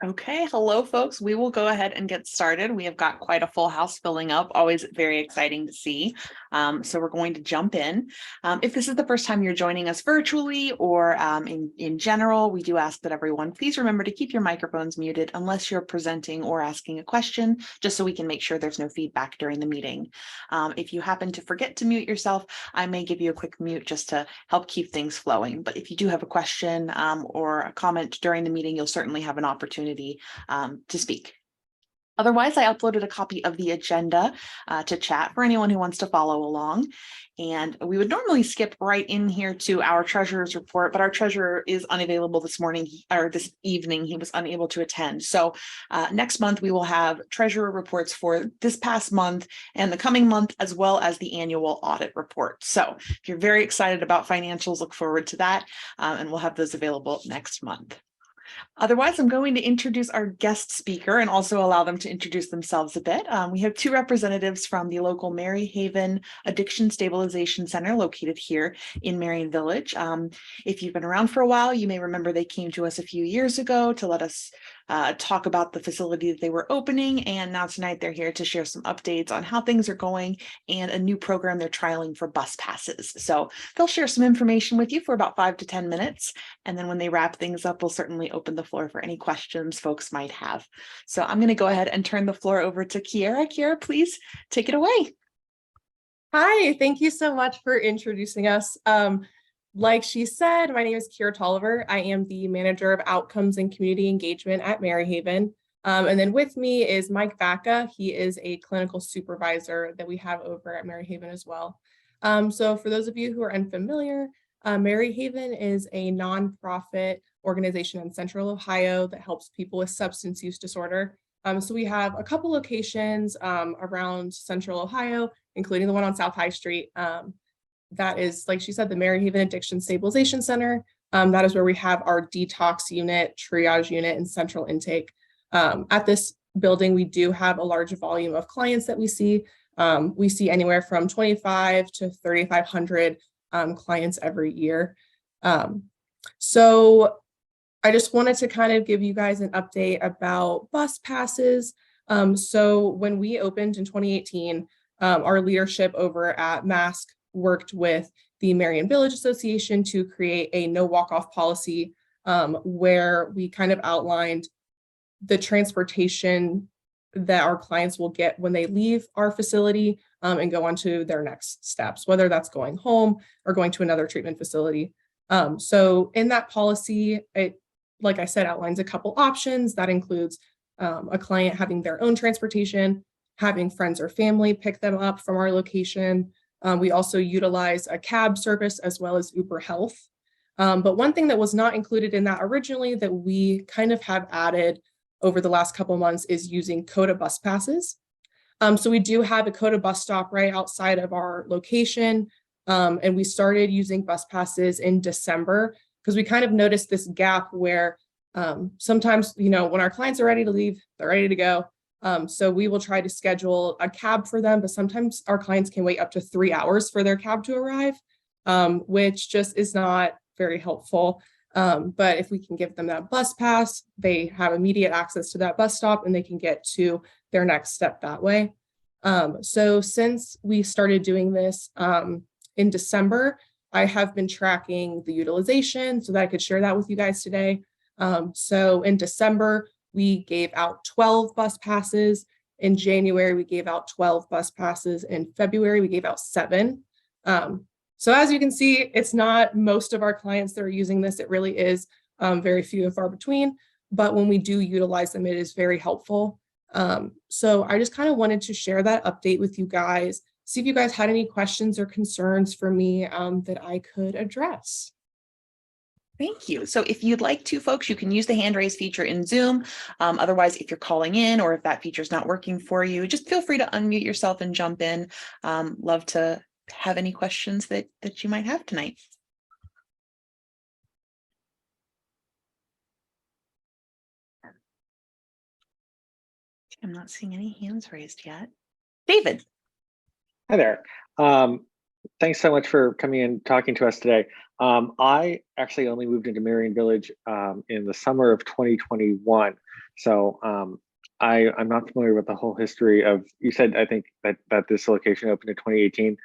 Okay, hello folks. We will go ahead and get started. We have got quite a full house filling up, always very exciting to see. So we're going to jump in. If this is the first time you're joining us virtually or in general, we do ask that everyone please remember to keep your microphones muted unless you're presenting or asking a question, just so we can make sure there's no feedback during the meeting. If you happen to forget to mute yourself, I may give you a quick mute just to help keep things flowing. But if you do have a question or a comment during the meeting, you'll certainly have an opportunity to speak. Otherwise, I uploaded a copy of the agenda to chat for anyone who wants to follow along. And we would normally skip right in here to our treasurer's report, but our treasurer is unavailable this morning or this evening. He was unable to attend. So next month, we will have treasurer reports for this past month and the coming month, as well as the annual audit report. So if you're very excited about financials, look forward to that. And we'll have those available next month. Otherwise, I'm going to introduce our guest speaker and also allow them to introduce themselves a bit. We have two representatives from the local Maryhaven Addiction Stabilization Center located here in Merion Village. If you've been around for a while, you may remember they came to us a few years ago to let us talk about the facility that they were opening. And now tonight they're here to share some updates on how things are going and a new program they're trialing for bus passes. So they'll share some information with you for about 5 to 10 minutes. And then when they wrap things up, we'll certainly open the floor for any questions folks might have. So I'm going to go ahead and turn the floor over to Kiera. Kiera, please take it away. Hi, thank you so much for introducing us. Like she said, my name is Kiera Tolliver. I am the Manager of Outcomes and Community Engagement at Maryhaven. And then with me is Mike Vaca. He is a clinical supervisor that we have over at Maryhaven as well. So for those of you who are unfamiliar, Maryhaven is a nonprofit organization in Central Ohio that helps people with substance use disorder. So we have a couple locations around Central Ohio, including the one on South High Street. That is, like she said, the Maryhaven Addiction Stabilization Center. That is where we have our detox unit, triage unit, and central intake. At this building, we do have a large volume of clients that we see. We see anywhere from 25 to 3,500 clients every year. So I just wanted to kind of give you guys an update about bus passes. So when we opened in 2018, our leadership over at MASC worked with the Merion Village Association to create a no walk-off policy where we kind of outlined the transportation that our clients will get when they leave our facility and go on to their next steps, whether that's going home or going to another treatment facility. So in that policy, it, like I said, outlines a couple options. That includes a client having their own transportation, having friends or family pick them up from our location. We also utilize a cab service as well as Uber Health. But one thing that was not included in that originally that we kind of have added over the last couple months is using CODA bus passes. So we do have a CODA bus stop right outside of our location. And we started using bus passes in December because we kind of noticed this gap where sometimes, you know, when our clients are ready to leave, they're ready to go. So we will try to schedule a cab for them, but sometimes our clients can wait up to 3 hours for their cab to arrive, which just is not very helpful. But if we can give them that bus pass, they have immediate access to that bus stop and they can get to their next step that way. So since we started doing this in December, I have been tracking the utilization so that I could share that with you guys today. So in December, we gave out 12 bus passes. In January, we gave out 12 bus passes. In February, we gave out 7. So as you can see, it's not most of our clients that are using this. It really is very few and far between. But when we do utilize them, it is very helpful. So I just kind of wanted to share that update with you guys, see if you guys had any questions or concerns for me that I could address. Thank you. So if you'd like to, folks, you can use the hand raise feature in Zoom. Otherwise, if you're calling in or if that feature is not working for you, just feel free to unmute yourself and jump in. Love to have any questions that you might have tonight. I'm not seeing any hands raised yet. David. Hi there. Thanks so much for coming and talking to us today. I actually only moved into Merion Village in the summer of 2021. So I'm not familiar with the whole history of, you said, I think that this location opened in 2018.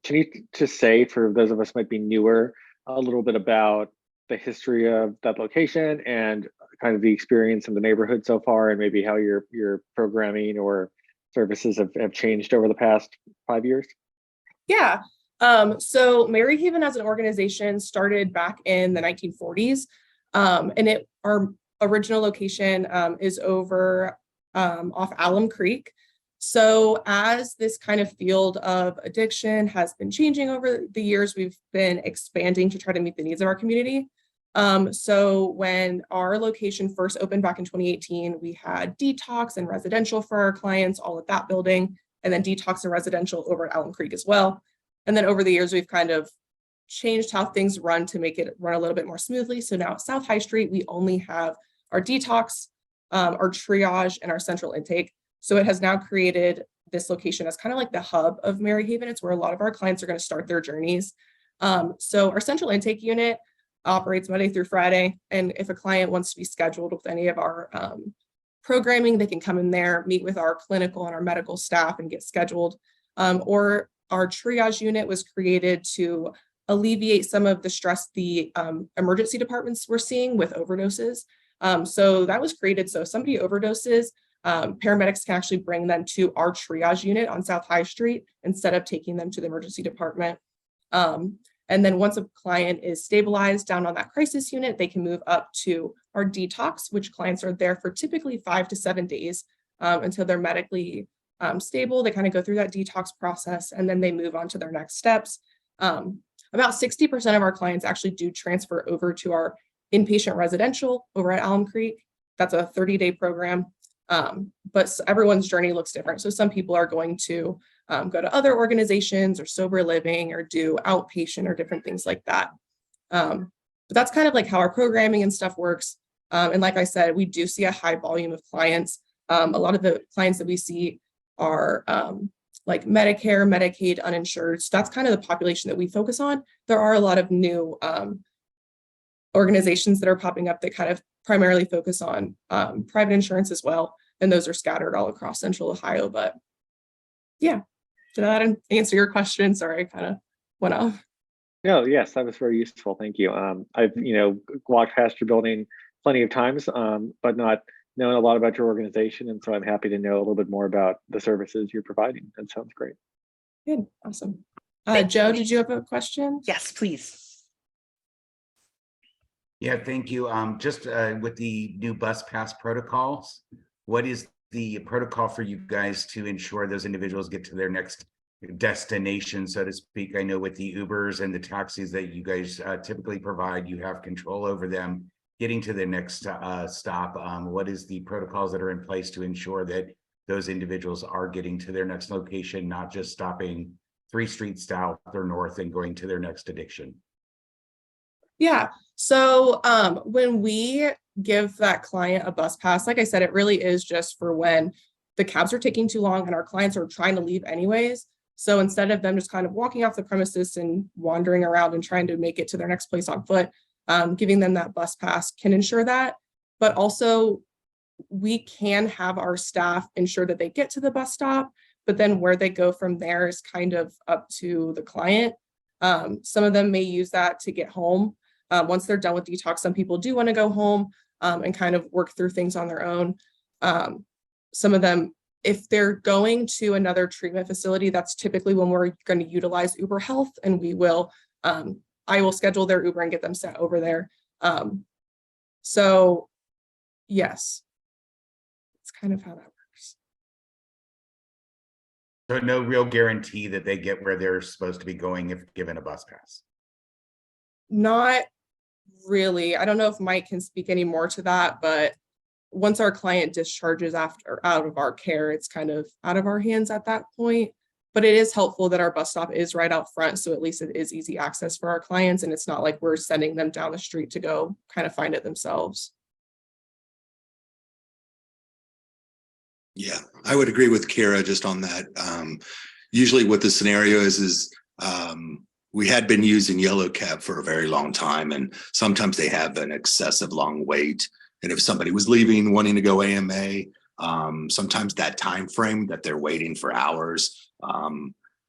Can you just say, for those of us who might be newer, a little bit about the history of that location and kind of the experience in the neighborhood so far, and maybe how your programming or services have changed over the past 5 years? Yeah. So Mary Haven as an organization started back in the 1940s. And our original location is over off Alum Creek. So as this kind of field of addiction has been changing over the years, we've been expanding to try to meet the needs of our community. So when our location first opened back in 2018, we had detox and residential for our clients, all at that building, and then detox and residential over at Alum Creek as well. And then over the years, we've kind of changed how things run to make it run a little bit more smoothly. So now at South High Street, we only have our detox, our triage, and our central intake. So it has now created this location as kind of like the hub of Mary Haven. It's where a lot of our clients are going to start their journeys. So our central intake unit operates Monday through Friday. And if a client wants to be scheduled with any of our programming, they can come in there, meet with our clinical and our medical staff and get scheduled. Or our triage unit was created to alleviate some of the stress the emergency departments were seeing with overdoses. So that was created so if somebody overdoses, paramedics can actually bring them to our triage unit on South High Street instead of taking them to the emergency department. And then once a client is stabilized down on that crisis unit, they can move up to our detox, which clients are there for typically 5 to 7 days until they're medically stable. They kind of go through that detox process and then they move on to their next steps. About 60% of our clients actually do transfer over to our inpatient residential over at Alum Creek. That's a 30-day program. But everyone's journey looks different. So some people are going to go to other organizations or sober living or do outpatient or different things like that. But that's kind of like how our programming and stuff works. And like I said, we do see a high volume of clients. A lot of the clients that we see are like Medicare, Medicaid, uninsured. So that's kind of the population that we focus on. There are a lot of new organizations that are popping up that kind of primarily focus on private insurance as well. And those are scattered all across Central Ohio. But yeah, did that answer your question? Sorry, I kind of went off. No, yes, that was very useful. Thank you. I've walked past your building plenty of times, but not known a lot about your organization, and so I'm happy to know a little bit more about the services you're providing. That sounds great. Good, awesome. Joe, did you have a question? Yes, please. Yeah, thank you. Just with the new bus pass protocols, what is the protocol for you guys to ensure those individuals get to their next destination, so to speak? I know with the Ubers and the taxis that you guys typically provide, you have control over them getting to the next stop. What is the protocols that are in place to ensure that those individuals are getting to their next location, not just stopping 3 streets south or north and going to their next addiction? Yeah, so when we give that client a bus pass, like I said, it really is just for when the cabs are taking too long and our clients are trying to leave anyways. So instead of them just kind of walking off the premises and wandering around and trying to make it to their next place on foot, giving them that bus pass can ensure that. But also we can have our staff ensure that they get to the bus stop, but then where they go from there is kind of up to the client. Some of them may use that to get home. Once they're done with detox, some people do want to go home and kind of work through things on their own. Some of them, if they're going to another treatment facility, that's typically when we're going to utilize Uber Health, and we will, I will schedule their Uber and get them sent over there. So yes, it's kind of how that works. So no real guarantee that they get where they're supposed to be going if given a bus pass? Not really. I don't know if Mike can speak any more to that, but once our client discharges out of our care, it's kind of out of our hands at that point. But it is helpful that our bus stop is right out front, so at least it is easy access for our clients, and it's not like we're sending them down the street to go kind of find it themselves. Yeah, I would agree with Kara just on that. Usually what the scenario is we had been using Yellow Cab for a very long time, and sometimes they have an excessive long wait. And if somebody was leaving, wanting to go AMA, sometimes that time frame that they're waiting for hours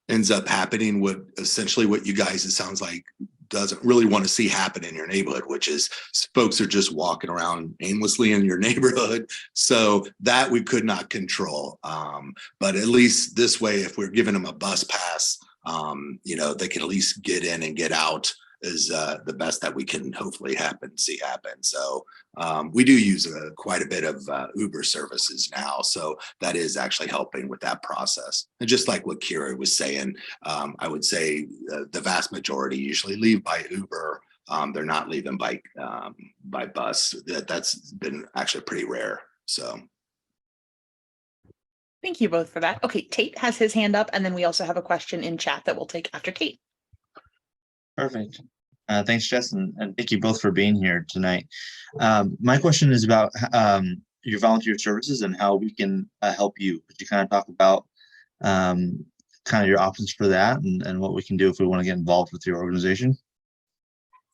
ends up happening. What you guys, it sounds like, doesn't really want to see happen in your neighborhood, which is folks are just walking around aimlessly in your neighborhood. So that we could not control. But at least this way, if we're giving them a bus pass, they can at least get in and get out is the best that we can hopefully see happen. So we do use quite a bit of Uber services now. So that is actually helping with that process. And just like what Kira was saying, I would say the vast majority usually leave by Uber. They're not leaving by bus. That's been actually pretty rare. So. Thank you both for that. Okay, Tate has his hand up, and then we also have a question in chat that we'll take after Tate. Perfect. Thanks, Jess, and thank you both for being here tonight. My question is about your volunteer services and how we can help you. Could you kind of talk about kind of your options for that and what we can do if we want to get involved with your organization?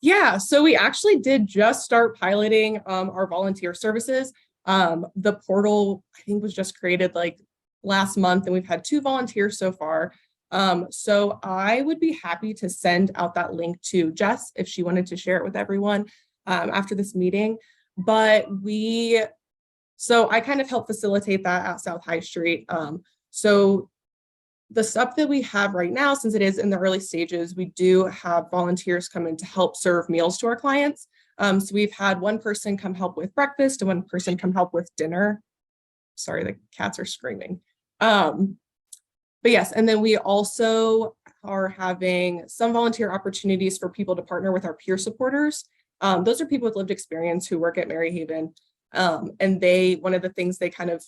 Yeah, so we actually did just start piloting our volunteer services. The portal, I think, was just created like last month, and we've had 2 volunteers so far. So I would be happy to send out that link to Jess if she wanted to share it with everyone after this meeting. So I kind of help facilitate that at South High Street. So the stuff that we have right now, since it is in the early stages, we do have volunteers come in to help serve meals to our clients. So we've had one person come help with breakfast and one person come help with dinner. Sorry, the cats are screaming. But yes, and then we also are having some volunteer opportunities for people to partner with our peer supporters. Those are people with lived experience who work at Maryhaven. And one of the things they kind of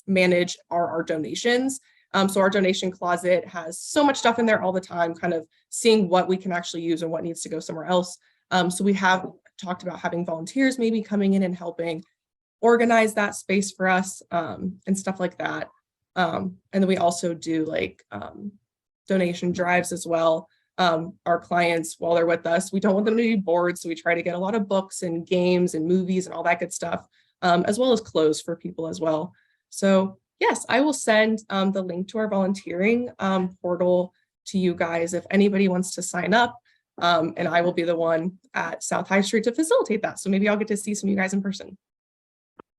manage are our donations. So our donation closet has so much stuff in there all the time, kind of seeing what we can actually use and what needs to go somewhere else. So we have talked about having volunteers maybe coming in and helping organize that space for us and stuff like that. And then we also do like donation drives as well. Our clients, while they're with us, we don't want them to be bored. So we try to get a lot of books and games and movies and all that good stuff, as well as clothes for people as well. So yes, I will send the link to our volunteering portal to you guys if anybody wants to sign up. And I will be the one at South High Street to facilitate that. So maybe I'll get to see some of you guys in person.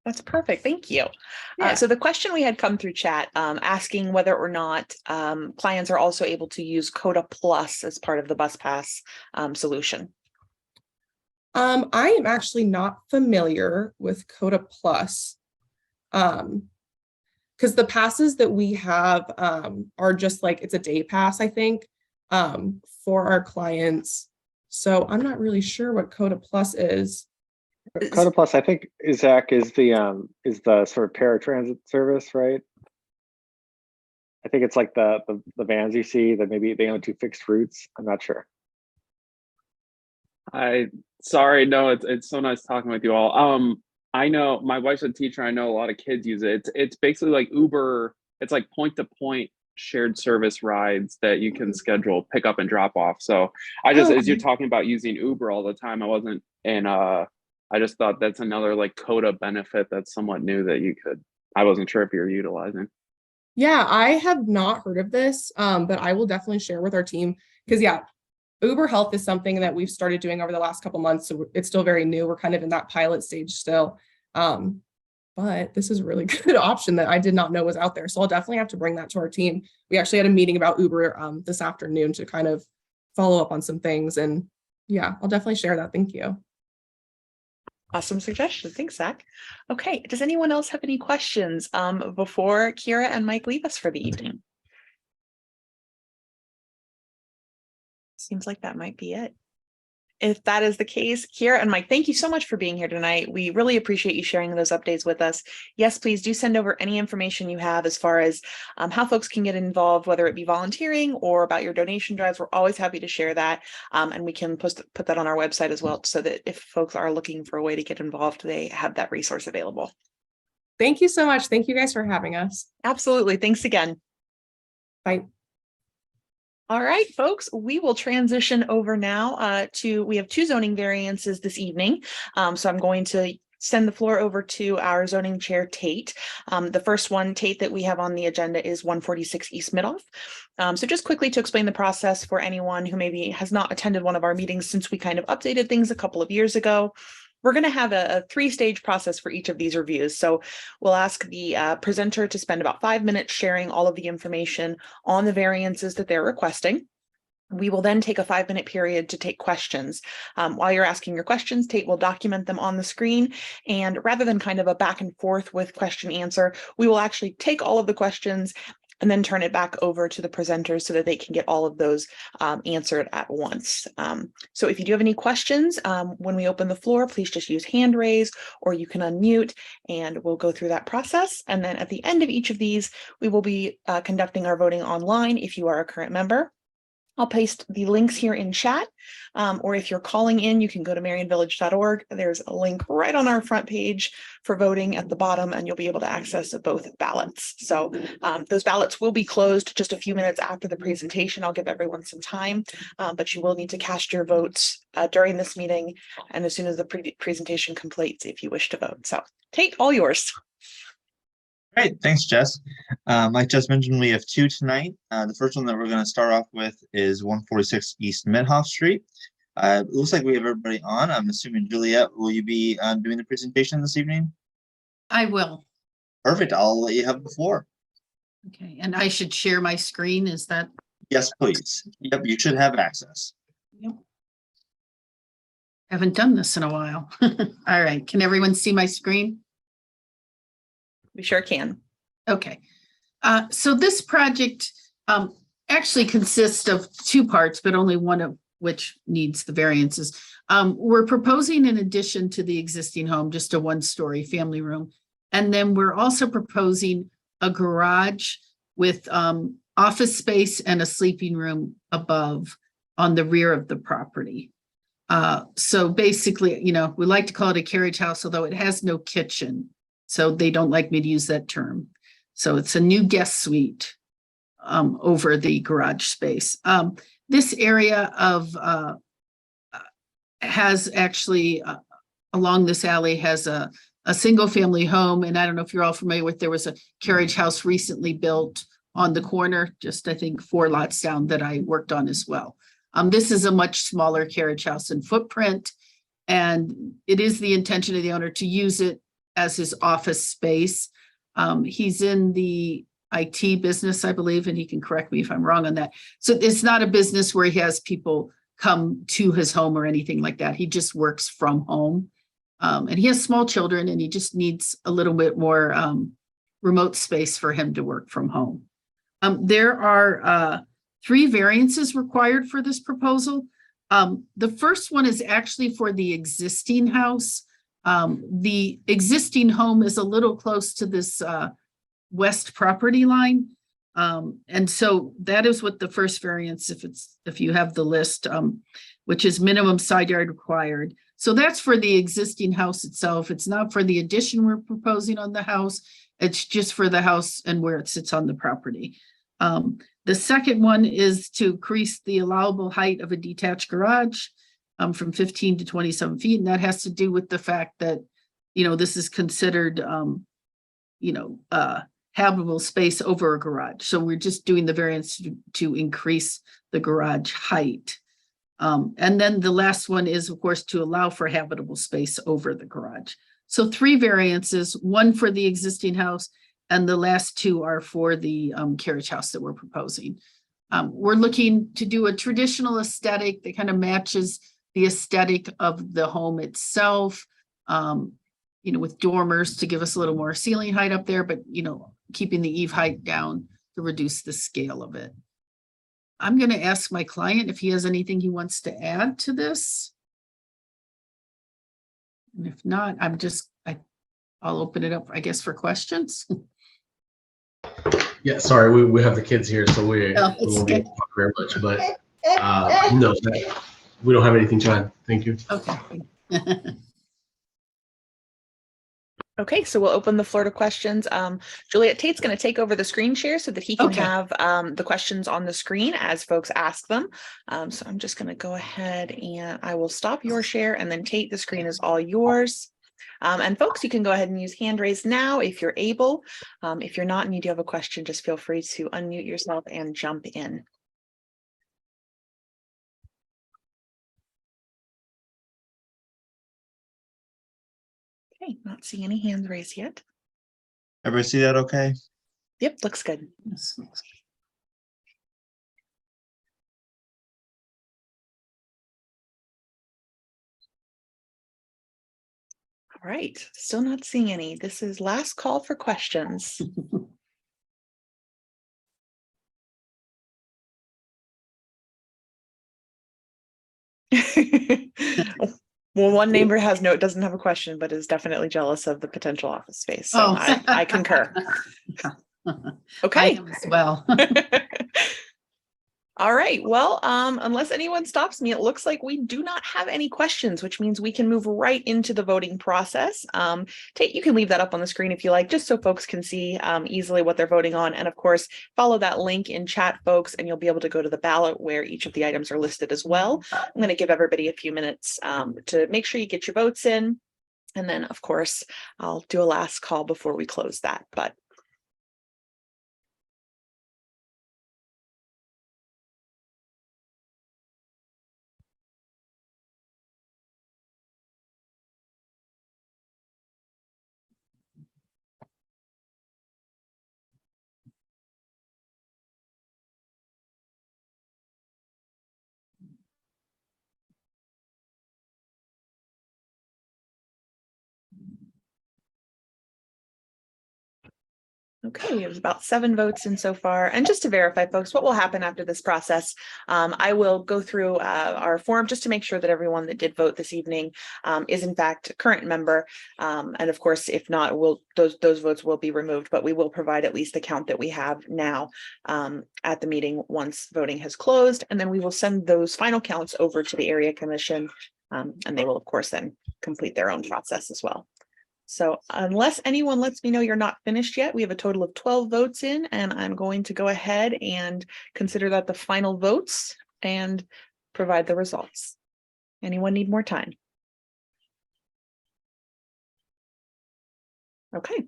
That's perfect. Thank you. Yeah. So the question we had come through chat asking whether or not clients are also able to use Coda Plus as part of the bus pass solution. I am actually not familiar with Coda Plus because the passes that we have are just like, it's a day pass, I think, for our clients. So I'm not really sure what Coda Plus is. Coda Plus, I think, Zach, is the sort of paratransit service, right? I think it's like the vans you see that maybe they own 2 fixed routes. I'm not sure. Sorry, no, it's so nice talking with you all. I know my wife's a teacher. I know a lot of kids use it. It's basically like Uber. It's like point-to-point shared service rides that you can schedule pick up and drop off. So I just, as you're talking about using Uber all the time, I just thought that's another like Coda benefit that's somewhat new that you could, I wasn't sure if you're utilizing. Yeah, I have not heard of this, but I will definitely share with our team because yeah, Uber Health is something that we've started doing over the last couple months. So it's still very new. We're kind of in that pilot stage still. But this is a really good option that I did not know was out there. So I'll definitely have to bring that to our team. We actually had a meeting about Uber this afternoon to kind of follow up on some things. And yeah, I'll definitely share that. Thank you. Awesome suggestion. Thanks, Zach. Okay, does anyone else have any questions before Kira and Mike leave us for the evening? Seems like that might be it. If that is the case, Kira and Mike, thank you so much for being here tonight. We really appreciate you sharing those updates with us. Yes, please do send over any information you have as far as how folks can get involved, whether it be volunteering or about your donation drives. We're always happy to share that. And we can put that on our website as well, so that if folks are looking for a way to get involved, they have that resource available. Thank you so much. Thank you guys for having us. Absolutely. Thanks again. Bye. All right, folks, we will transition over now we have 2 zoning variances this evening. So I'm going to send the floor over to our zoning chair, Tate. The first one, Tate, that we have on the agenda is 146 East Midoff. So just quickly to explain the process for anyone who maybe has not attended one of our meetings since we kind of updated things a couple of years ago. We're going to have a three-stage process for each of these reviews. So we'll ask the presenter to spend about 5 minutes sharing all of the information on the variances that they're requesting. We will then take a 5-minute period to take questions. While you're asking your questions, Tate will document them on the screen. And rather than kind of a back and forth with question answer, we will actually take all of the questions and then turn it back over to the presenters so that they can get all of those answered at once. So if you do have any questions, when we open the floor, please just use hand raise, or you can unmute and we'll go through that process. And then at the end of each of these, we will be conducting our voting online if you are a current member. I'll paste the links here in chat, or if you're calling in, you can go to merionvillage.org. There's a link right on our front page for voting at the bottom, and you'll be able to access both ballots. So those ballots will be closed just a few minutes after the presentation. I'll give everyone some time, but you will need to cast your votes during this meeting and as soon as the presentation completes if you wish to vote. So Tate, all yours. Great, thanks, Jess. Like Jess mentioned, we have two tonight. The first one that we're going to start off with is 146 East Midhoff Street. It looks like we have everybody on. I'm assuming Juliet, will you be doing the presentation this evening? I will. Perfect. I'll let you have the floor. Okay, and I should share my screen. Is that? Yes, please. Yep, you should have access. Yep. Haven't done this in a while. All right. Can everyone see my screen? We sure can. Okay. So this project actually consists of two parts, but only one of which needs the variances. We're proposing in addition to the existing home, just a one-story family room. And then we're also proposing a garage with office space and a sleeping room above on the rear of the property. So basically, you know, we like to call it a carriage house, although it has no kitchen. So they don't like me to use that term. So it's a new guest suite over the garage space. This area of has actually along this alley has a single family home. And I don't know if you're all familiar with, there was a carriage house recently built on the corner, just I think 4 lots down, that I worked on as well. This is a much smaller carriage house in footprint, and it is the intention of the owner to use it as his office space. He's in the IT business, I believe, and he can correct me if I'm wrong on that. So it's not a business where he has people come to his home or anything like that. He just works from home. And he has small children, and he just needs a little bit more remote space for him to work from home. There are 3 variances required for this proposal. The first one is actually for the existing house. The existing home is a little close to this west property line. And so that is what the first variance, if you have the list, which is minimum side yard required. So that's for the existing house itself. It's not for the addition we're proposing on the house. It's just for the house and where it sits on the property. The second one is to increase the allowable height of a detached garage from 15 to 27 feet. And that has to do with the fact that, you know, this is considered, habitable space over a garage. So we're just doing the variance to increase the garage height. And then the last one is, of course, to allow for habitable space over the garage. So 3 variances, 1 for the existing house, and the last 2 are for the carriage house that we're proposing. We're looking to do a traditional aesthetic that kind of matches the aesthetic of the home itself, with dormers to give us a little more ceiling height up there, but, keeping the eave height down to reduce the scale of it. I'm going to ask my client if he has anything he wants to add to this. And if not, I'll open it up, I guess, for questions. Yeah, sorry, we have the kids here, so we won't be good. able to talk very much, but no, we don't have anything to add. Thank you. Okay. Okay, so we'll open the floor to questions. Juliet, Tate's going to take over the screen share so that he can have the questions on the screen as folks ask them. So I'm just going to go ahead and I will stop your share, and then Tate, the screen is all yours. And folks, you can go ahead and use hand raise now if you're able. If you're not and you do have a question, just feel free to unmute yourself and jump in. Okay, not seeing any hands raised yet. Everybody see that okay? Yep, looks good. Yes. All right, still not seeing any. This is last call for questions. Well, one neighbor doesn't have a question, but is definitely jealous of the potential office space. So Oh. I concur. I Okay. am as well. All right. Well, unless anyone stops me, it looks like we do not have any questions, which means we can move right into the voting process. Tate, you can leave that up on the screen if you like, just so folks can see easily what they're voting on. And of course, follow that link in chat, folks, and you'll be able to go to the ballot where each of the items are listed as well. I'm going to give everybody a few minutes to make sure you get your votes in. And then, of course, I'll do a last call before we close that. But okay, we have about 7 votes in so far. And just to verify, folks, what will happen after this process, I will go through our form just to make sure that everyone that did vote this evening is in fact a current member. And of course, if not, those votes will be removed, but we will provide at least the count that we have now at the meeting once voting has closed. And then we will send those final counts over to the area commission. And they will, of course, then complete their own process as well. So unless anyone lets me know you're not finished yet, we have a total of 12 votes in, and I'm going to go ahead and consider that the final votes and provide the results. Anyone need more time? Okay.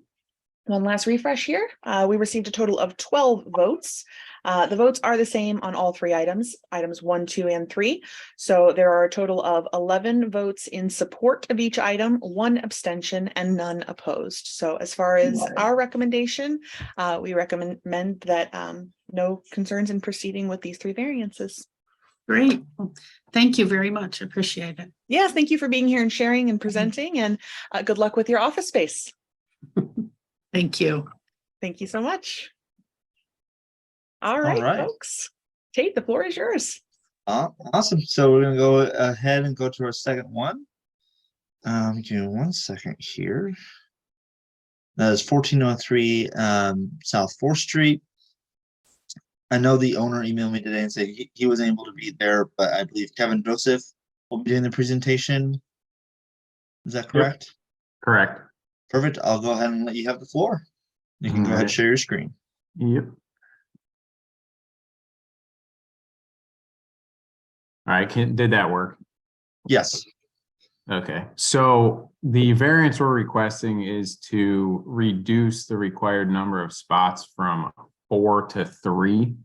One last refresh here. We received a total of 12 votes. The votes are the same on all 3 items, items 1, 2, and 3. So there are a total of 11 votes in support of each item, 1 abstention, and none opposed. So as far as our recommendation, we recommend that no concerns in proceeding with these 3 variances. Great. Thank you very much. Appreciate it. Yes, thank you for being here and sharing and presenting, and good luck with your office space. Thank you. Thank you so much. All right, folks. Tate, the floor is yours. Awesome. So we're going to go ahead and go to our second one. Give me 1 second here. That is 1403 South 4th Street. I know the owner emailed me today and said he wasn't able to be there, but I believe Kevin Joseph will be doing the presentation. Is that correct? Yep. Correct. Perfect. I'll go ahead and let you have the floor. You can go ahead and share your screen. Yep. All right, did that work? Yes. Okay, so the variance we're requesting is to reduce the required number of spots from 4 to 3.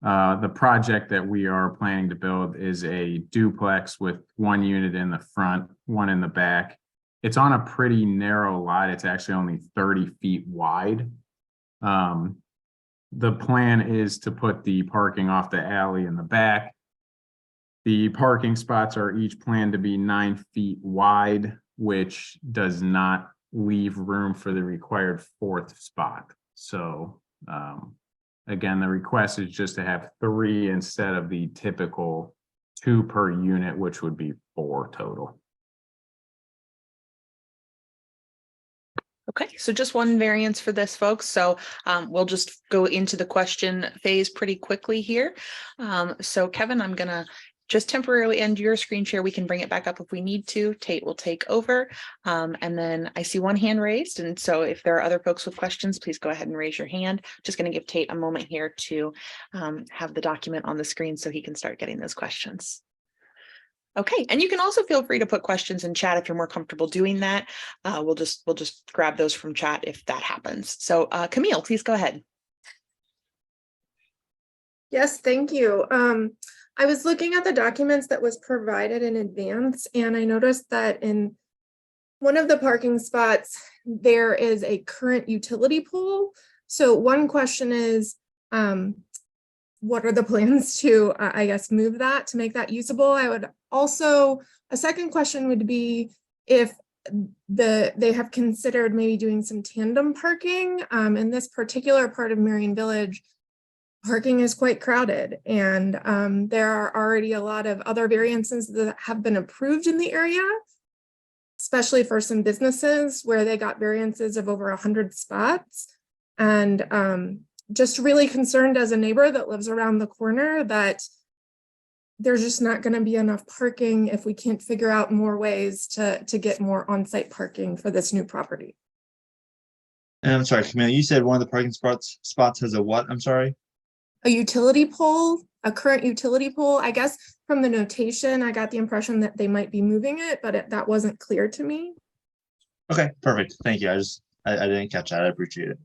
The project that we are planning to build is a duplex with 1 unit in the front, 1 in the back. It's on a pretty narrow lot. It's actually only 30 feet wide. The plan is to put the parking off the alley in the back. The parking spots are each planned to be 9 feet wide, which does not leave room for the required 4th spot. So again, the request is just to have 3 instead of the typical 2 per unit, which would be 4 total. Okay, so just 1 variance for this, folks. So we'll just go into the question phase pretty quickly here. So Kevin, I'm gonna just temporarily end your screen share. We can bring it back up if we need to. Tate will take over. And then I see 1 hand raised. And so if there are other folks with questions, please go ahead and raise your hand. Just gonna give Tate a moment here to have the document on the screen so he can start getting those questions. Okay, and you can also feel free to put questions in chat if you're more comfortable doing that. We'll just grab those from chat if that happens. So Camille, please go ahead. Yes, thank you. I was looking at the documents that was provided in advance, and I noticed that in one of the parking spots, there is a current utility pole. So one question is, what are the plans to, I guess, move that to make that usable? I would also, a second question would be if they have considered maybe doing some tandem parking. In this particular part of Merion Village, parking is quite crowded, and there are already a lot of other variances that have been approved in the area, especially for some businesses where they got variances of over 100 spots. And just really concerned as a neighbor that lives around the corner that there's just not going to be enough parking if we can't figure out more ways to get more on-site parking for this new property. And I'm sorry, Camille, you said one of the parking spots has a what? I'm sorry. A utility pole, a current utility pole. I guess from the notation, I got the impression that they might be moving it, but that wasn't clear to me. Okay, perfect. Thank you. I didn't catch that. I appreciate it.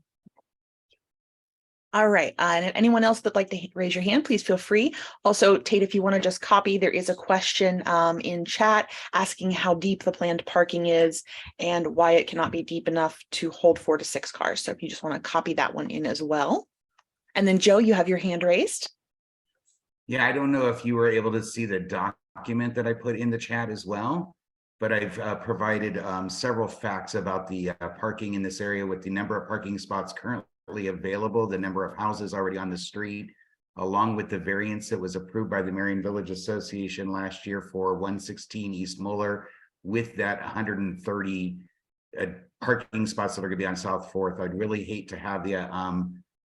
All right, and if anyone else would like to raise your hand, please feel free. Also, Tate, if you want to just copy, there is a question in chat asking how deep the planned parking is and why it cannot be deep enough to hold 4 to 6 cars. So if you just want to copy that one in as well. And then Joe, you have your hand raised. Yeah, I don't know if you were able to see the document that I put in the chat as well, but I've provided several facts about the parking in this area with the number of parking spots currently available, the number of houses already on the street, along with the variance that was approved by the Merion Village Association last year for 116 East Muller, with that 130 parking spots that are going to be on South 4th. I'd really hate to have the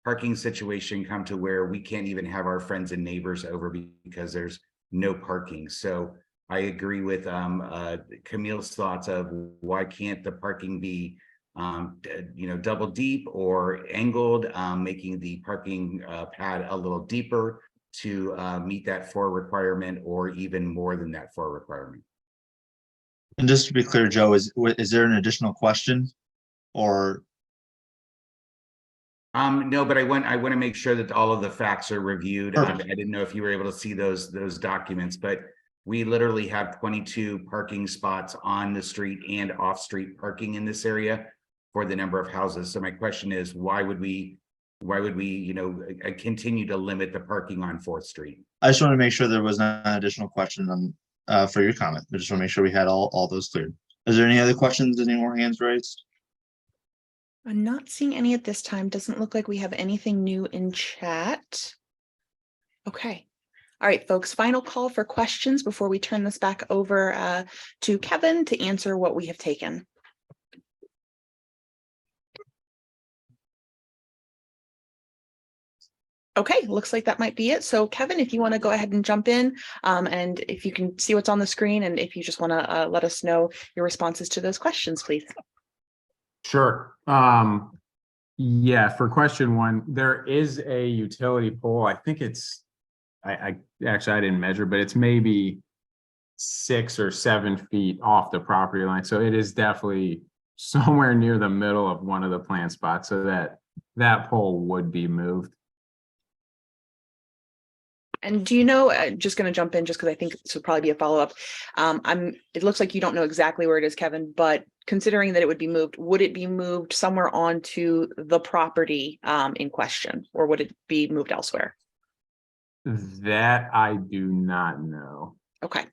parking situation come to where we can't even have our friends and neighbors over because there's no parking. So I agree with Camille's thoughts of why can't the parking be double deep or angled, making the parking pad a little deeper to meet that 4 requirement, or even more than that 4 requirement. And just to be clear, Joe, is there an additional question or? No, but I want to make sure that all of the facts are reviewed. I didn't know if you were able to see those documents, but we literally have 22 parking spots on the street and off-street parking in this area for the number of houses. So my question is, why would we continue to limit the parking on 4th Street? I just want to make sure there was not an additional question on for your comment. I just want to make sure we had all those cleared. Is there any other questions? Any more hands raised? I'm not seeing any at this time. Doesn't look like we have anything new in chat. Okay. All right, folks, final call for questions before we turn this back over to Kevin to answer what we have taken. Okay, looks like that might be it. So Kevin, if you want to go ahead and jump in, and if you can see what's on the screen, and if you just want to let us know your responses to those questions, please. Sure. Yeah, for question 1, there is a utility pole. I think it's, I actually, I didn't measure, but it's maybe 6 or 7 feet off the property line. So it is definitely somewhere near the middle of one of the plant spots, so that pole would be moved. And do you know, just going to jump in just because I think this would probably be a follow-up. It looks like you don't know exactly where it is, Kevin, but considering that it would be moved, would it be moved somewhere onto the property in question, or would it be moved elsewhere? That I do not know. Okay.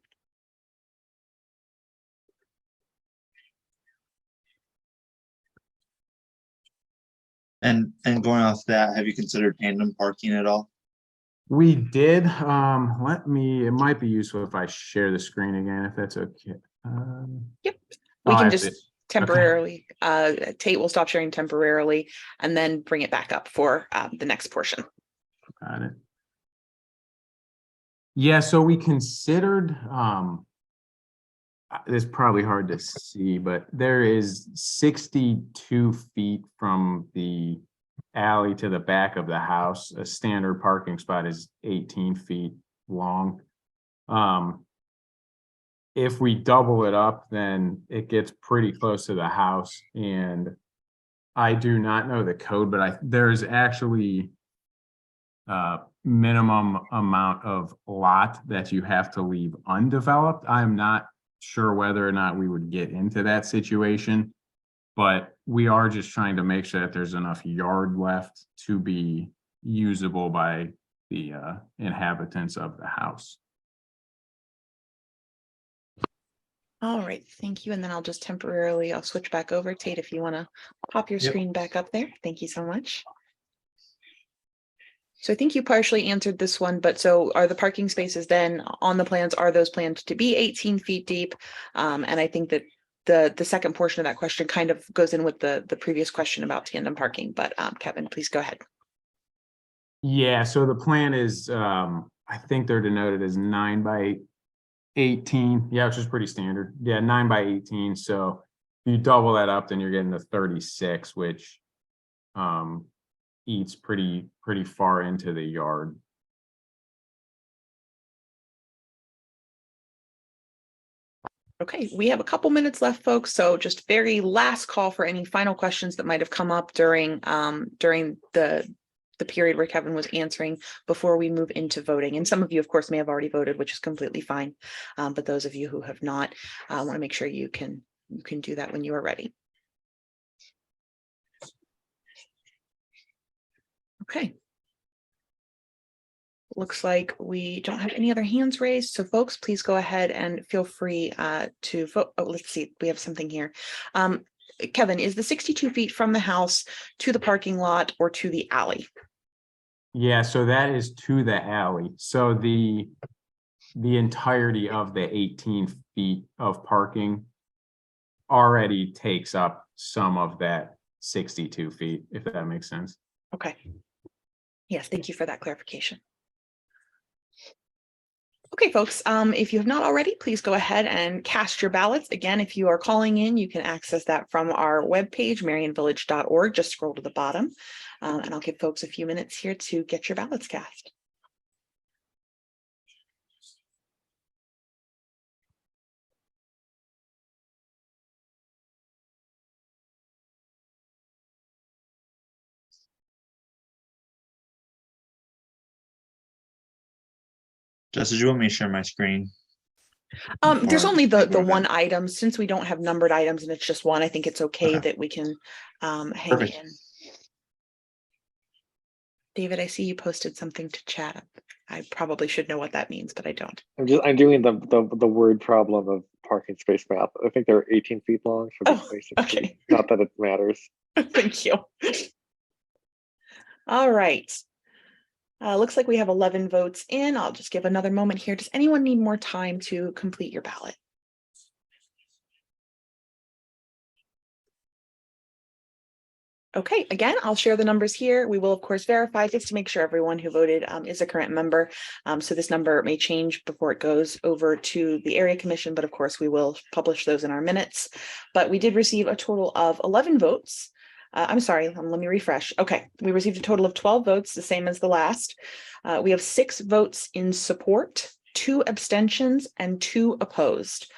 And going off that, have you considered tandem parking at all? We did. It might be useful if I share the screen again, if that's okay. Yep. We can just Okay. temporarily, Tate will stop sharing temporarily and then bring it back up for the next portion. Got it. Yeah, so we considered, it's probably hard to see, but there is 62 feet from the alley to the back of the house. A standard parking spot is 18 feet long. if we double it up, then it gets pretty close to the house. And I do not know the code, but there's actually minimum amount of lot that you have to leave undeveloped. I'm not sure whether or not we would get into that situation, but we are just trying to make sure that there's enough yard left to be usable by the inhabitants of the house. All right, thank you. And then I'll switch back over. Tate, if you want to pop your screen back up there. Thank you so much. So I think you partially answered this one, but so are the parking spaces then on the plans, are those planned to be 18 feet deep? And I think that the second portion of that question kind of goes in with the previous question about tandem parking, but Kevin, please go ahead. Yeah, so the plan is, I think they're denoted as 9 by 18. Yeah, which is pretty standard. Yeah, 9 by 18. So if you double that up, then you're getting to 36, which eats pretty far into the yard. Okay, we have a couple minutes left, folks. So just very last call for any final questions that might have come up during the period where Kevin was answering before we move into voting. And some of you, of course, may have already voted, which is completely fine. But those of you who have not, want to make sure you can do that when you are ready. Okay. Looks like we don't have any other hands raised. So folks, please go ahead and feel free to vote. Oh, let's see, we have something here. Kevin, is the 62 feet from the house to the parking lot or to the alley? Yeah, so that is to the alley. So the entirety of the 18 feet of parking already takes up some of that 62 feet, if that makes sense. Okay. Yes, thank you for that clarification. Okay, folks, if you have not already, please go ahead and cast your ballots. Again, if you are calling in, you can access that from our webpage, merionvillage.org. Just scroll to the bottom, and I'll give folks a few minutes here to get your ballots cast. Jess, did you want me to share my screen? There's Or only I the go ahead? one item. Since we don't have numbered items and it's just one, I think it's okay Okay. that we can hang Perfect. in. David, I see you posted something to chat. I probably should know what that means, but I don't. I'm doing the word problem of parking space math. I think they're 18 feet long. So Oh, 26 okay. feet. Not that it matters. Thank you. All right. Looks like we have 11 votes in. I'll just give another moment here. Does anyone need more time to complete your ballot? Okay, again, I'll share the numbers here. We will, of course, verify just to make sure everyone who voted is a current member. So this number may change before it goes over to the area commission, but of course we will publish those in our minutes. But we did receive a total of 11 votes. I'm sorry, let me refresh. Okay, we received a total of 12 votes, the same as the last. We have 6 votes in support, 2 abstentions, and 2 opposed.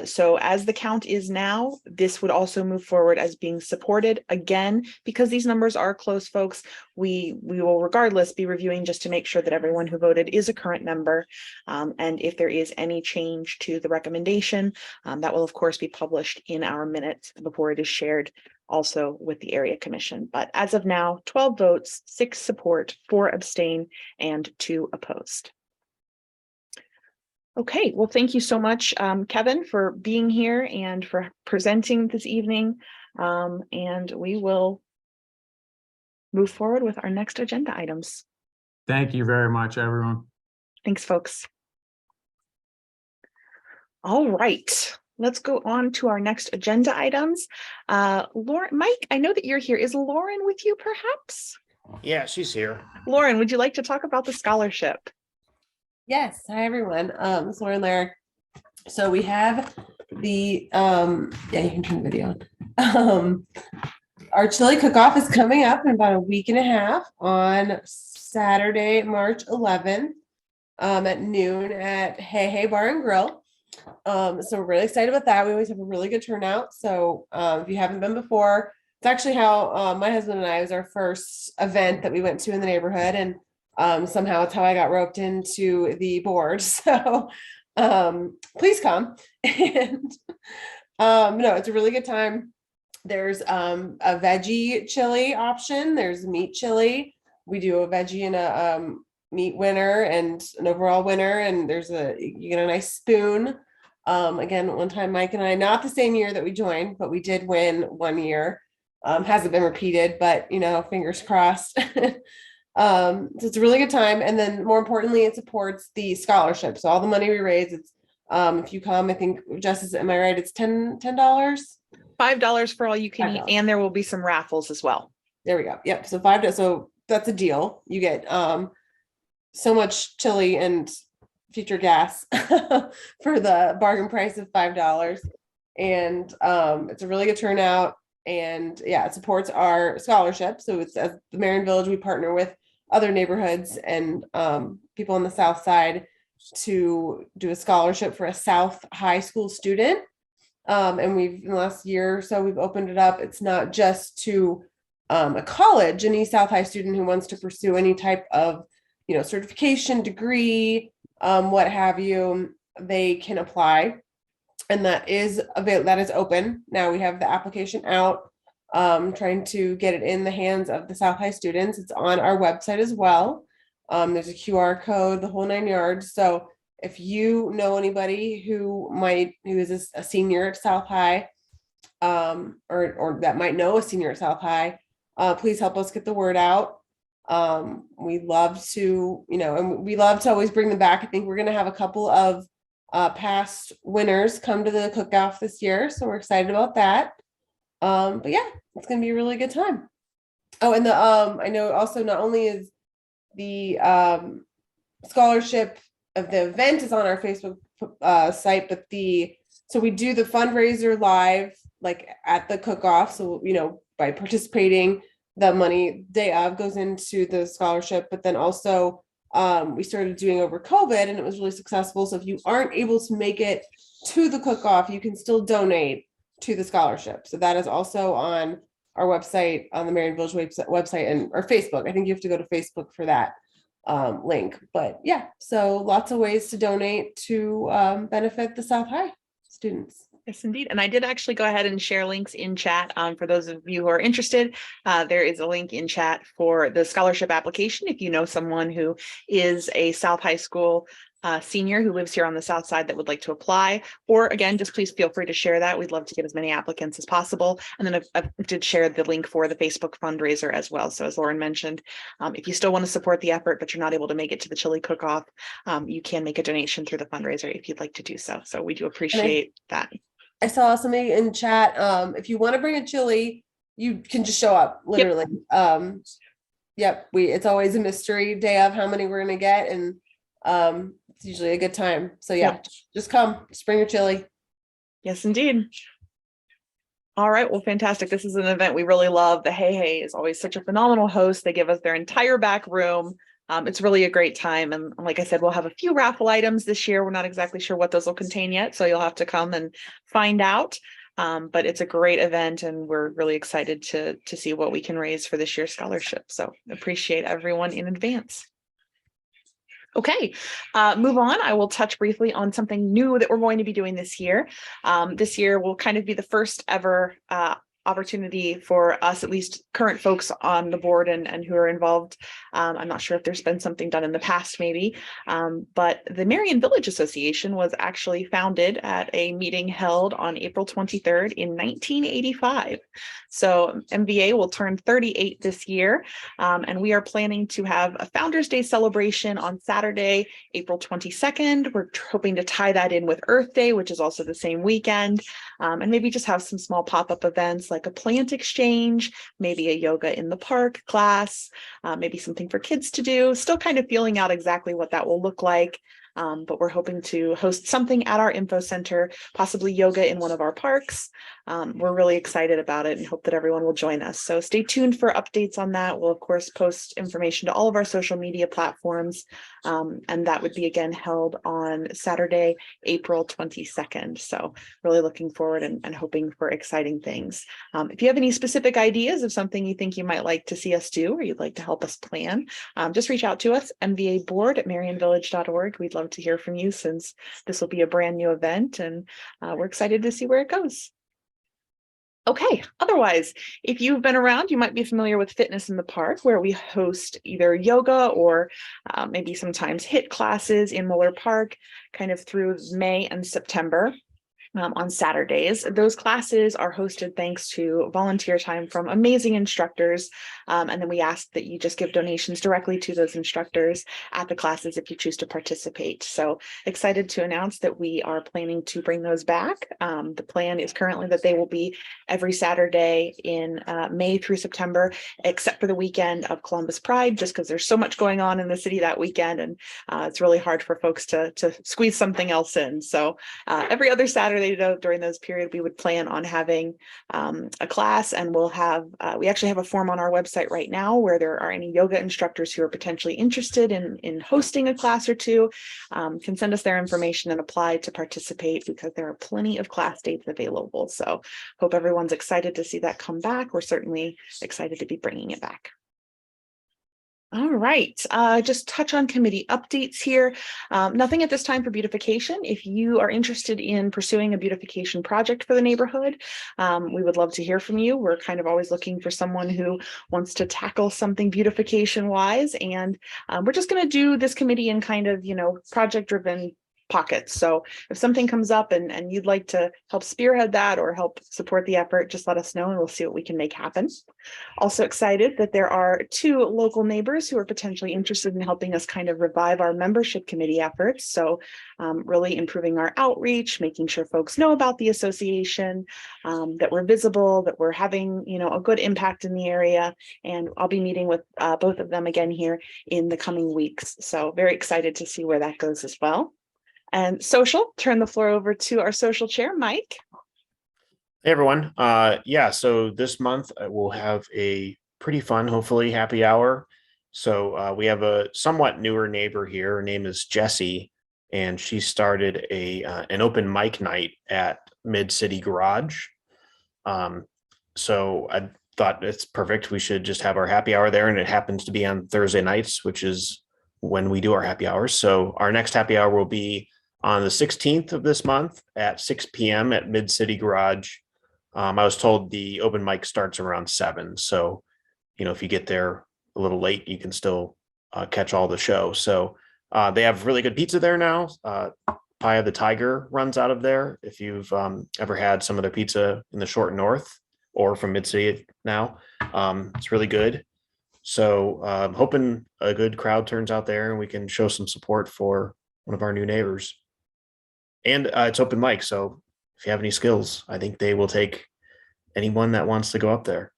So as the count is now, this would also move forward as being supported. Again, because these numbers are close, folks, we will regardless be reviewing just to make sure that everyone who voted is a current member. And if there is any change to the recommendation, that will of course be published in our minutes before it is shared also with the area commission. But as of now, 12 votes, 6 support, 4 abstain, and 2 opposed. Okay, well, thank you so much, Kevin, for being here and for presenting this evening. And we will move forward with our next agenda items. Thank you very much, everyone. Thanks, folks. All right, let's go on to our next agenda items. Lauren, Mike, I know that you're here. Is Lauren with you, perhaps? Yeah, she's here. Lauren, would you like to talk about the scholarship? Yes, hi everyone. It's Lauren Larrick. So we have the yeah, you can turn the video on. Our chili cook-off is coming up in about a week and a half on Saturday, March 11th, at noon at Hey Hey Bar and Grill. So we're really excited about that. We always have a really good turnout. So if you haven't been before, it's actually how my husband and I, it was our first event that we went to in the neighborhood, and somehow it's how I got roped into the board. So please come. And no, it's a really good time. There's a veggie chili option. There's meat chili. We do a veggie and a meat winner and an overall winner. And you get a nice spoon. Again, one time Mike and I, not the same year that we joined, but we did win one year. Hasn't been repeated, but fingers crossed. So it's a really good time. And then more importantly, it supports the scholarship. So all the money we raise, it's if you come, I think Justice, am I right? It's $10. $5 for all you can eat, $5. and there will be some raffles as well. There we go. Yep. So $5. So that's a deal. You get so much chili and future gas for the bargain price of $5. And it's a really good turnout. And yeah, it supports our scholarship. So it's as the Merion Village, we partner with other neighborhoods and people on the South Side to do a scholarship for a South High School student. And we've in the last year or so, we've opened it up. It's not just to a college, any South High student who wants to pursue any type of, certification, degree, what have you, they can apply. And that is open. Now we have the application out, trying to get it in the hands of the South High students. It's on our website as well. There's a QR code, the whole 9 yards. So if you know anybody who is a senior at South High, or that might know a senior at South High, please help us get the word out. We love to, and we love to always bring them back. I think we're going to have a couple of past winners come to the cook-off this year, so we're excited about that. But yeah, it's going to be a really good time. Oh, and I know also not only is the scholarship of the event is on our Facebook site, but so we do the fundraiser live, like at the cook-off. So, by participating, the money day of goes into the scholarship, but then also we started doing over COVID and it was really successful. So if you aren't able to make it to the cook-off, you can still donate to the scholarship. So that is also on our website, on the Merion Village website or Facebook. I think you have to go to Facebook for that link. But yeah, so lots of ways to donate to benefit the South High students. Yes, indeed. And I did actually go ahead and share links in chat. For those of you who are interested, there is a link in chat for the scholarship application. If you know someone who is a South High School senior who lives here on the South Side that would like to apply, or again, just please feel free to share that. We'd love to get as many applicants as possible. And then I did share the link for the Facebook fundraiser as well. So as Lauren mentioned, if you still want to support the effort, but you're not able to make it to the chili cook-off, you can make a donation through the fundraiser if you'd like to do so. So we do appreciate that. I saw somebody in chat. If you want to bring a chili, you can just show up, literally. Yep. It's always a mystery day of how many we're going to get. And it's usually a good time. So yeah, just come, just bring your chili. Yes, indeed. All right. Well, fantastic. This is an event we really love. The Hey is always such a phenomenal host. They give us their entire back room. It's really a great time. And like I said, we'll have a few raffle items this year. We're not exactly sure what those will contain yet, so you'll have to come and find out. But it's a great event and we're really excited to see what we can raise for this year's scholarship. So appreciate everyone in advance. Okay, move on. I will touch briefly on something new that we're going to be doing this year. This year will kind of be the first ever opportunity for us, at least current folks on the board and who are involved. I'm not sure if there's been something done in the past, maybe, but the Merion Village Association was actually founded at a meeting held on April 23rd in 1985. So MVA will turn 38 this year, and we are planning to have a Founders Day celebration on Saturday, April 22nd. We're hoping to tie that in with Earth Day, which is also the same weekend, and maybe just have some small pop-up events like a plant exchange, maybe a yoga in the park class, maybe something for kids to do. Still kind of feeling out exactly what that will look like. But we're hoping to host something at our info center, possibly yoga in one of our parks. We're really excited about it and hope that everyone will join us. So stay tuned for updates on that. We'll of course post information to all of our social media platforms. And that would be again held on Saturday, April 22nd. So really looking forward and hoping for exciting things. If you have any specific ideas of something you think you might like to see us do or you'd like to help us plan, just reach out to us, mvaboard@merionvillage.org. We'd love to hear from you since this will be a brand new event and we're excited to see where it goes. Okay, otherwise, if you've been around, you might be familiar with Fitness in the Park, where we host either yoga or maybe sometimes HIIT classes in Mueller Park, kind of through May and September. On Saturdays. Those classes are hosted thanks to volunteer time from amazing instructors. And then we ask that you just give donations directly to those instructors at the classes if you choose to participate. So excited to announce that we are planning to bring those back. The plan is currently that they will be every Saturday in May through September, except for the weekend of Columbus Pride, just because there's so much going on in the city that weekend. And it's really hard for folks to squeeze something else in. So every other Saturday during those periods, we would plan on having a class, and we'll have, we actually have a form on our website right now where there are any yoga instructors who are potentially interested in hosting a class or two, can send us their information and apply to participate because there are plenty of class dates available. So hope everyone's excited to see that come back. We're certainly excited to be bringing it back. All right, just touch on committee updates here. Nothing at this time for beautification. If you are interested in pursuing a beautification project for the neighborhood, we would love to hear from you. We're kind of always looking for someone who wants to tackle something beautification wise. And we're just going to do this committee in kind of, project driven pockets. So if something comes up and you'd like to help spearhead that or help support the effort, just let us know and we'll see what we can make happen. Also excited that there are 2 local neighbors who are potentially interested in helping us kind of revive our membership committee efforts. So really improving our outreach, making sure folks know about the association, that we're visible, that we're having, a good impact in the area. And I'll be meeting with both of them again here in the coming weeks. So very excited to see where that goes as well. And social, turn the floor over to our social chair, Mike. Hey everyone. So this month we'll have a pretty fun, hopefully happy hour. So we have a somewhat newer neighbor here. Her name is Jessie, and she started an open mic night at Mid City Garage. So I thought it's perfect. We should just have our happy hour there, and it happens to be on Thursday nights, which is when we do our happy hours. So our next happy hour will be on the 16th of this month at 6 p.m. at Mid City Garage. I was told the open mic starts around 7. So, if you get there a little late, you can still catch all the show. So they have really good pizza there now. Pie of the Tiger runs out of there. If you've ever had some of their pizza in the short north or from Mid City now, it's really good. So I'm hoping a good crowd turns out there and we can show some support for one of our new neighbors. And it's open mic, so if you have any skills, I think they will take anyone that wants to go up there.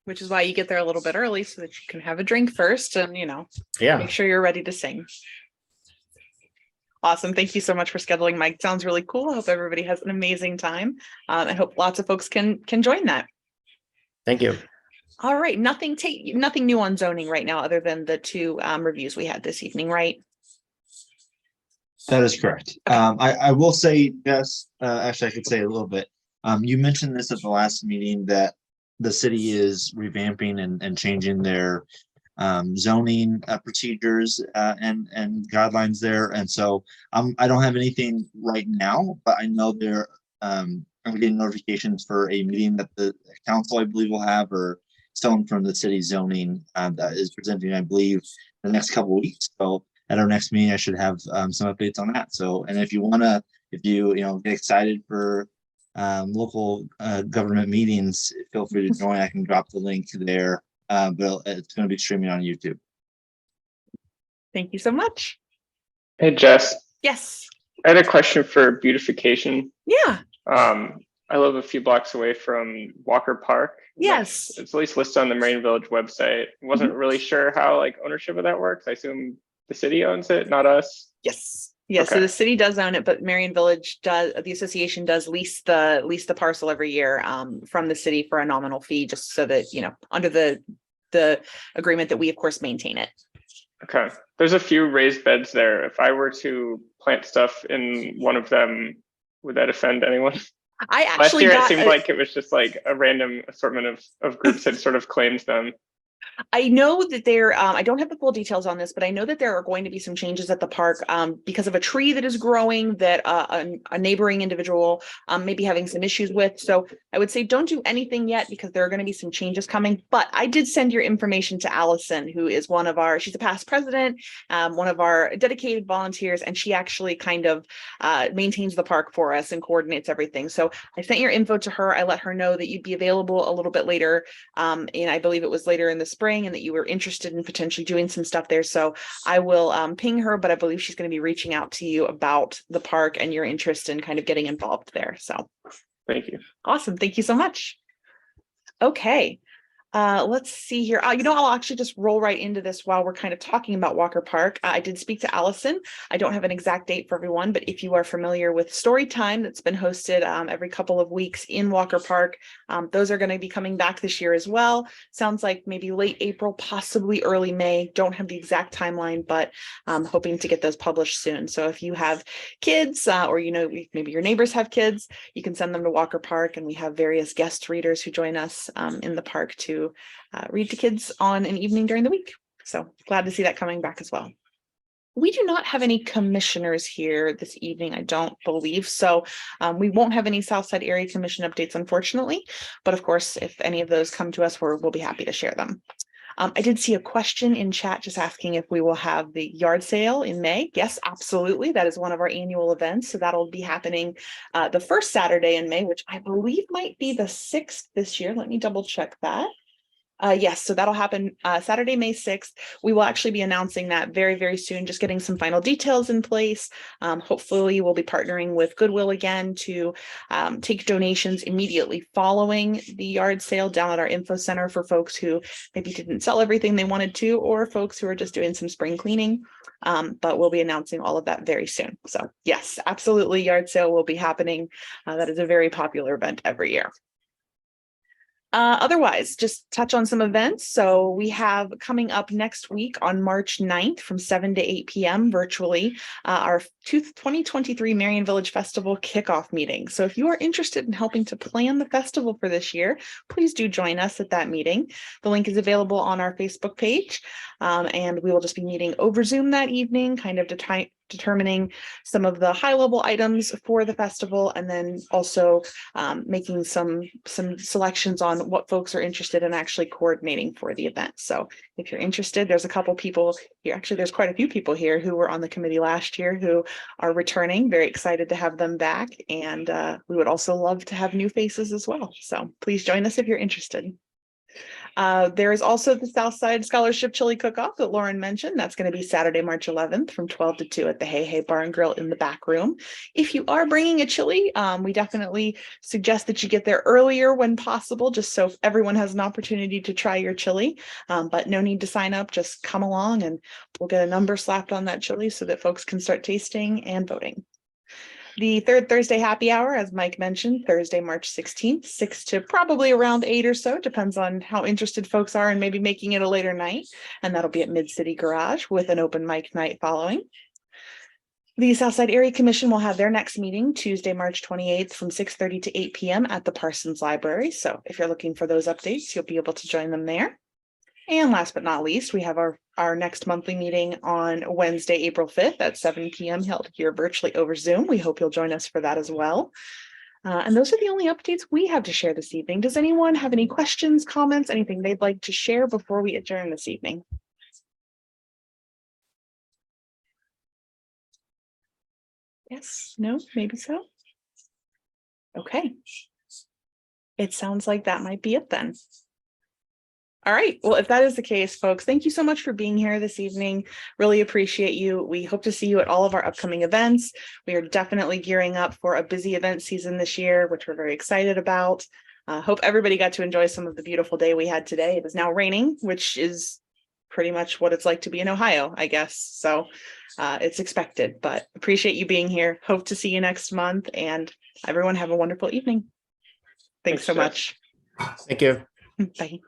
Which is why you get there a little bit early so that you can have a drink first and, make sure you're ready to sing. Awesome. Thank you so much for scheduling, Mike. Sounds really cool. I hope everybody has an amazing time. I hope lots of folks can join that. Thank you. All right. Nothing new on zoning right now other than the 2 reviews we had this evening, right? That is correct. I will say, yes, actually, I could say a little bit. You mentioned this at the last meeting that the city is revamping and changing their zoning procedures and guidelines there. And so I don't have anything right now, but I know I'm getting notifications for a meeting that the council, I believe, will have, or someone from the city zoning that is presenting, I believe, the next couple of weeks. So at our next meeting, I should have some updates on that. So, and if you get excited for local government meetings, feel free to join. I can drop the link there, but it's going to be streaming on YouTube. Thank you so much. Hey, Jess. Yes. I had a question for beautification. Yeah. I live a few blocks away from Walker Park. Yes. It's at least listed on the Merion Village website. Wasn't really sure how ownership of that works. I assume The city owns it, not us? Yes. Yeah, so Okay. the city does own it, but Merion Village does, the association does lease the parcel every year from the city for a nominal fee, just so that, you know, under the agreement that we of course maintain it. Okay. There's a few raised beds there. If I were to plant stuff in one of them, would that offend anyone? I Last actually year, it got seemed like it was just like a random assortment of groups had sort of claimed them. I know that there, I don't have the full details on this, but I know that there are going to be some changes at the park because of a tree that is growing that a neighboring individual may be having some issues with. So I would say don't do anything yet because there are going to be some changes coming. But I did send your information to Allison, who is she's a past president, one of our dedicated volunteers, and she actually kind of maintains the park for us and coordinates everything. So I sent your info to her. I let her know that you'd be available a little bit later. And I believe it was later in the spring, and that you were interested in potentially doing some stuff there. So I will ping her, but I believe she's going to be reaching out to you about the park and your interest in kind of getting involved there. So thank you. Awesome. Thank you so much. Okay. Let's see here. You know, I'll actually just roll right into this while we're kind of talking about Walker Park. I did speak to Allison. I don't have an exact date for everyone, but if you are familiar with Story Time that's been hosted every couple of weeks in Walker Park, those are going to be coming back this year as well. Sounds like maybe late April, possibly early May. Don't have the exact timeline, but hoping to get those published soon. So if you have kids or, you know, maybe your neighbors have kids, you can send them to Walker Park, and we have various guest readers who join us in the park to read to kids on an evening during the week. So glad to see that coming back as well. We do not have any commissioners here this evening, I don't believe. So we won't have any Southside Area Commission updates, unfortunately. But of course, if any of those come to us, we'll be happy to share them. I did see a question in chat just asking if we will have the yard sale in May. Yes, absolutely. That is one of our annual events. So that'll be happening the first Saturday in May, which I believe might be the 6th this year. Let me double check that. Yes, so that'll happen Saturday, May 6th. We will actually be announcing that very, very soon, just getting some final details in place. Hopefully, we'll be partnering with Goodwill again to take donations immediately following the yard sale down at our info center for folks who maybe didn't sell everything they wanted to, or folks who are just doing some spring cleaning. But we'll be announcing all of that very soon. So yes, absolutely, yard sale will be happening. That is a very popular event every year. Otherwise, just touch on some events. So we have coming up next week on March 9th from 7 to 8 p.m. virtually, our 2023 Merion Village Festival kickoff meeting. So if you are interested in helping to plan the festival for this year, please do join us at that meeting. The link is available on our Facebook page, and we will just be meeting over Zoom that evening, kind of determining some of the high level items for the festival, and then also making some selections on what folks are interested in actually coordinating for the event. So if you're interested, there's a couple people here. Actually, there's quite a few people here who were on the committee last year who are returning. Very excited to have them back. And we would also love to have new faces as well. So please join us if you're interested. There is also the Southside Scholarship Chili Cook-Off that Lauren mentioned. That's going to be Saturday, March 11th from 12 to 2 at the Hey Hey Bar and Grill in the back room. If you are bringing a chili, we definitely suggest that you get there earlier when possible, just so everyone has an opportunity to try your chili. But no need to sign up. Just come along and we'll get a number slapped on that chili so that folks can start tasting and voting. The third Thursday happy hour, as Mike mentioned, Thursday, March 16th, 6 to probably around 8 or so, depends on how interested folks are in maybe making it a later night. And that'll be at Mid-City Garage with an open mic night following. The Southside Area Commission will have their next meeting Tuesday, March 28th from 6:30 to 8 p.m. at the Parsons Library. So if you're looking for those updates, you'll be able to join them there. And last but not least, we have our next monthly meeting on Wednesday, April 5th at 7 p.m. held here virtually over Zoom. We hope you'll join us for that as well. And those are the only updates we have to share this evening. Does anyone have any questions, comments, anything they'd like to share before we adjourn this evening? Yes, no, maybe so. Okay. It sounds like that might be it then. All right. Well, if that is the case, folks, thank you so much for being here this evening. Really appreciate you. We hope to see you at all of our upcoming events. We are definitely gearing up for a busy event season this year, which we're very excited about. Hope everybody got to enjoy some of the beautiful day we had today. It is now raining, which is pretty much what it's like to be in Ohio, I guess. So it's expected, but appreciate you being here. Hope to see you next month, and everyone have a wonderful evening. Thanks so Jeff. much. Thank you. Bye.